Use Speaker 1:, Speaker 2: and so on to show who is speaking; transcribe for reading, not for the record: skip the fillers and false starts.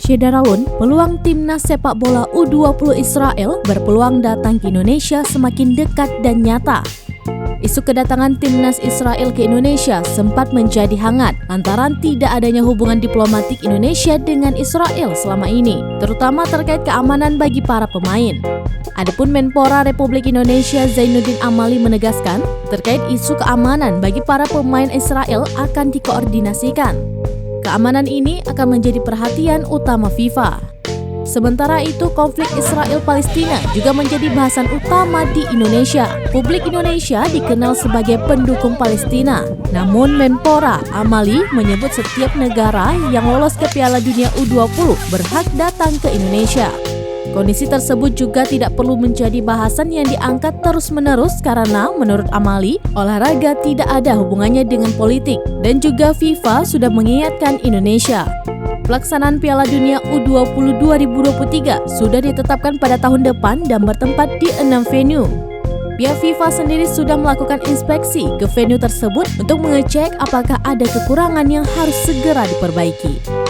Speaker 1: Syedaraun, peluang timnas sepak bola U20 Israel berpeluang datang ke Indonesia semakin dekat dan nyata. Isu kedatangan timnas Israel ke Indonesia sempat menjadi hangat lantaran tidak adanya hubungan diplomatik Indonesia dengan Israel selama ini, terutama terkait keamanan bagi para pemain. Adapun Menpora Republik Indonesia Zainuddin Amali menegaskan terkait isu keamanan bagi para pemain Israel akan dikoordinasikan. Keamanan ini akan menjadi perhatian utama FIFA. Sementara itu, konflik Israel-Palestina juga menjadi bahasan utama di Indonesia. Publik Indonesia dikenal sebagai pendukung Palestina. Namun Menpora Amali menyebut setiap negara yang lolos ke Piala Dunia U20 berhak datang ke Indonesia. Kondisi tersebut juga tidak perlu menjadi bahasan yang diangkat terus-menerus karena menurut Amali, olahraga tidak ada hubungannya dengan politik dan juga FIFA sudah mengingatkan Indonesia. Pelaksanaan Piala Dunia U20 2023 sudah ditetapkan pada tahun depan dan bertempat di 6 venue. Pihak FIFA sendiri sudah melakukan inspeksi ke venue tersebut untuk mengecek apakah ada kekurangan yang harus segera diperbaiki.